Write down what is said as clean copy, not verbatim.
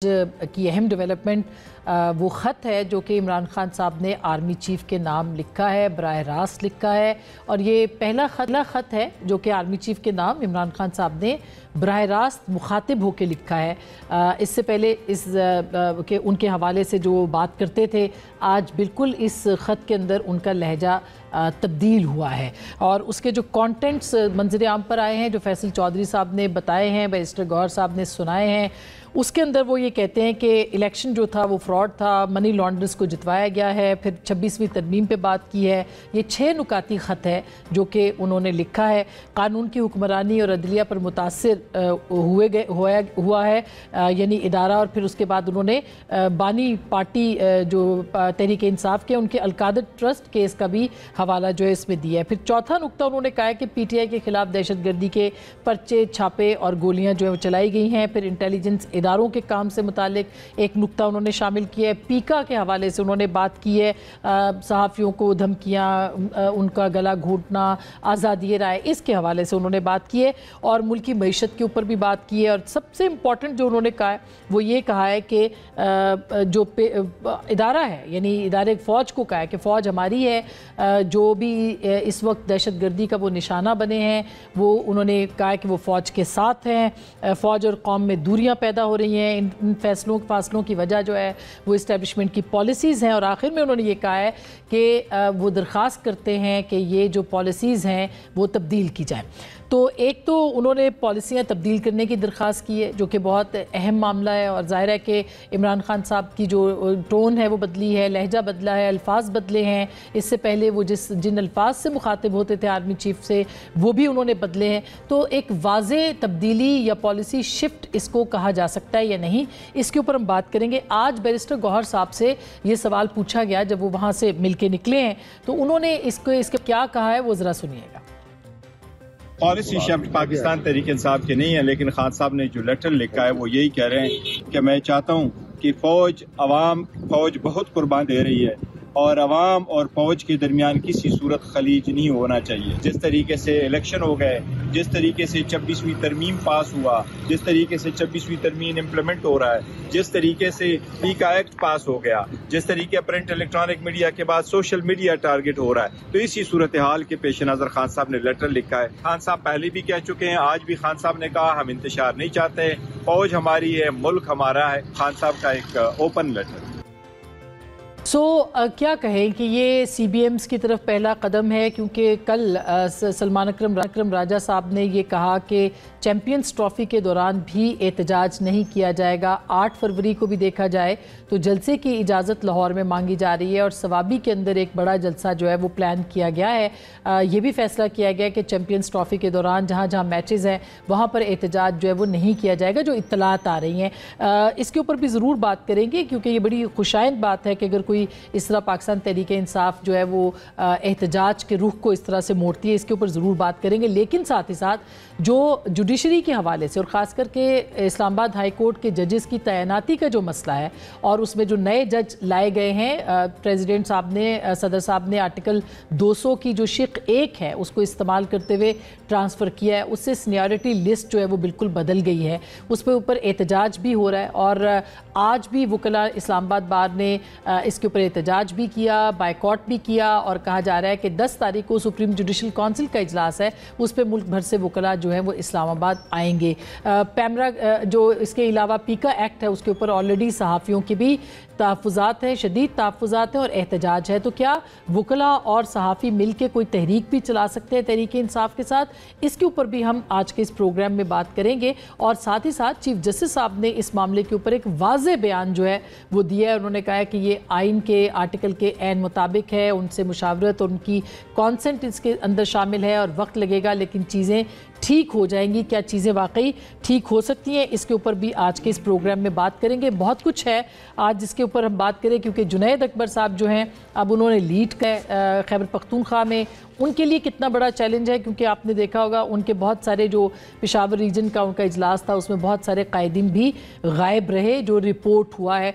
की अहम डेवलपमेंट वो ख़त है जो कि इमरान खान साहब ने आर्मी चीफ़ के नाम लिखा है, बराह रास्त लिखा है। और ये पहला ख़त है जो कि आर्मी चीफ़ के नाम इमरान खान साहब ने बराह रास्त मुखातिब होकर लिखा है। इससे पहले के उनके हवाले से जो बात करते थे, आज बिल्कुल इस ख़त के अंदर उनका लहजा तब्दील हुआ है और उसके जो कंटेंट्स मंजर आम पर आए हैं, जो फैसल चौधरी साहब ने बताए हैं, बैरिस्टर गौहर साहब ने सुनाए हैं, उसके अंदर वो ये कहते हैं कि इलेक्शन जो था वो फ्रॉड था, मनी लॉन्ड्रर्स को जितवाया गया है। फिर 26वीं तरमीम पे बात की है। ये 6 नुकाती ख़त है जो कि उन्होंने लिखा है। कानून की हुक्मरानी और अदलिया पर मुतासिर हुआ है यानी इदारा। और फिर उसके बाद उन्होंने बानी पार्टी जो तहरीक इंसाफ के उनके अलकादर ट्रस्ट केस का भी हवाला जो है इसमें दिया है। फिर चौथा नुक्ता उन्होंने कहा है कि PTI के खिलाफ दहशतगर्दी के पर्चे, छापे और गोलियां जो है वो चलाई गई हैं। फिर इंटेलिजेंस इदारों के काम से मुतालिक एक नुक्ता उन्होंने शामिल किया है। पीका के हवाले से उन्होंने बात की है, सहाफ़ियों को धमकियाँ, उनका गला घोटना, आज़ादी राय, इसके हवाले से उन्होंने बात की है और मुल्की मईशत के ऊपर भी बात की है। और सबसे इम्पॉर्टेंट जो उन्होंने कहा है वो ये कहा है कि जो इदारा है यानी इदारे फ़ौज को कहा है कि फ़ौज हमारी है, जो भी इस वक्त दहशतगर्दी का वो निशाना बने हैं वो उन्होंने कहा है कि वो फ़ौज के साथ हैं। फ़ौज और कौम में दूरियां पैदा हो रही हैं। इन फासलों की वजह जो है वो इस्टेब्लिशमेंट की पॉलिसीज़ हैं। और आखिर में उन्होंने ये कहा है कि वो दरख्वास्त करते हैं कि ये जो पॉलिसीज़ हैं वो तब्दील की जाए। तो एक तो उन्होंने पॉलिसियाँ तब्दील करने की दरख्वास्त की है जो कि बहुत अहम मामला है। और ज़ाहिर है कि इमरान खान साहब की जो टोन है वो बदली है, लहजा बदला है, अल्फाज बदले हैं। इससे पहले वो जिन अल्फाज से मुखातिब होते थे आर्मी चीफ़ से वो भी उन्होंने बदले हैं। तो एक वाज़े तब्दीली या पॉलिसी शिफ्ट इसको कहा जा सकता है या नहीं, इसके ऊपर हम बात करेंगे। आज बैरिस्टर गौहर साहब से ये सवाल पूछा गया जब वो वहाँ से मिल के निकले हैं, तो उन्होंने इसके क्या कहा है वो ज़रा सुनिएगा। पॉलिसी शिफ्ट पाकिस्तान तहरीक इंसाफ के नहीं है, लेकिन खान साहब ने जो लेटर लिखा है वो यही कह रहे हैं कि मैं चाहता हूँ कि फौज बहुत कुर्बान दे रही है और अवाम और फौज के दरमियान किसी सूरत खलीज नहीं होना चाहिए। जिस तरीके से इलेक्शन हो गए, जिस तरीके से 26वीं तरमीम पास हुआ, जिस तरीके से 26वीं तरमीम इम्प्लीमेंट हो रहा है, जिस तरीके से पीका एक्ट पास हो गया, जिस तरीके प्रिंट इलेक्ट्रॉनिक मीडिया के बाद सोशल मीडिया टारगेट हो रहा है, तो इसी सूरत हाल के पेश नज़र खान साहब ने लेटर लिखा है। खान साहब पहले भी कह चुके हैं, आज भी खान साहब ने कहा हम इंतशार नहीं चाहते, फौज हमारी है, मुल्क हमारा है। खान साहब का एक ओपन लेटर। क्या कहें कि ये CBMs की तरफ पहला कदम है, क्योंकि कल सलमान अकरम राजा साहब ने ये कहा कि चैम्पियंस ट्रॉफ़ी के दौरान भी एहतजाज नहीं किया जाएगा। 8 फरवरी को भी देखा जाए तो जलसे की इजाज़त लाहौर में मांगी जा रही है और सवाबी के अंदर एक बड़ा जलसा जो है वो प्लान किया गया है। ये भी फैसला किया गया कि चैम्पियंस ट्रॉफ़ी के दौरान जहाँ जहाँ मैचेस हैं वहाँ पर एहतजाज जो है वो नहीं किया जाएगा, जो इत्तलात आ रही हैं। इसके ऊपर भी ज़रूर बात करेंगे क्योंकि ये बड़ी खुशाइंद बात है कि अगर कोई इस तरह पाकिस्तान तहरीक इंसाफ जो है वो एहतजाज के रुख को इस तरह से मोड़ती है, इसके ऊपर ज़रूर बात करेंगे। लेकिन साथ ही साथ जो जुडिशरी के हवाले से और ख़ास करके इस्लामाबाद हाई कोर्ट के जजेस की तैनाती का जो मसला है और उसमें जो नए जज लाए गए हैं, प्रेसिडेंट साहब ने, सदर साहब ने आर्टिकल 200 की जो शिक 1 है उसको इस्तेमाल करते हुए ट्रांसफ़र किया है। उससे सीनियरिटी लिस्ट जो है वो बिल्कुल बदल गई है। उस पर ऊपर एहतजाज भी हो रहा है और आज भी वकला इस्लामाबाद बार ने इसके ऊपर एहतजाज भी किया, बाइकॉट भी किया और कहा जा रहा है कि 10 तारीख को सुप्रीम जुडिशल काउंसिल का इजलास है, उस पर मुल्क भर से वकला जो है वो इस्लामाबाद आएंगे। पैमरा जो इसके अलावा पीका एक्ट है उसके ऊपर ऑलरेडी सहाफ़ियों के भी तहफ़्फ़ुज़ात हैं, शदीद तहफ़्फ़ुज़ात हैं और एहतजाज है। तो क्या वकला और सहाफ़ी मिल के कोई तहरीक भी चला सकते हैं तहरीक इंसाफ के साथ? इसके ऊपर भी हम आज के इस प्रोग्राम में बात करेंगे। और साथ ही साथ चीफ जस्टिस साहब ने इस मामले के ऊपर एक वाज़े बयान जो है वो दिया है। उन्होंने कहा है कि ये आइन के आर्टिकल के ऐन मुताबिक है, उनसे मुशावरत और उनकी कॉन्सेंट इसके अंदर शामिल है और वक्त लगेगा लेकिन चीज़ें ठीक हो जाएंगी। क्या चीज़ें वाकई ठीक हो सकती हैं, इसके ऊपर भी आज के इस प्रोग्राम में बात करेंगे। बहुत कुछ है आज जिसके ऊपर हम बात करें, क्योंकि जुनैद अकबर साहब जो हैं अब उन्होंने लीड का खैबर पख्तूनख्वा में, उनके लिए कितना बड़ा चैलेंज है, क्योंकि आपने देखा होगा उनके बहुत सारे जो पेशावर रीजन का उनका इजलास था उसमें बहुत सारे कायदीन भी गायब रहे, जो रिपोर्ट हुआ है।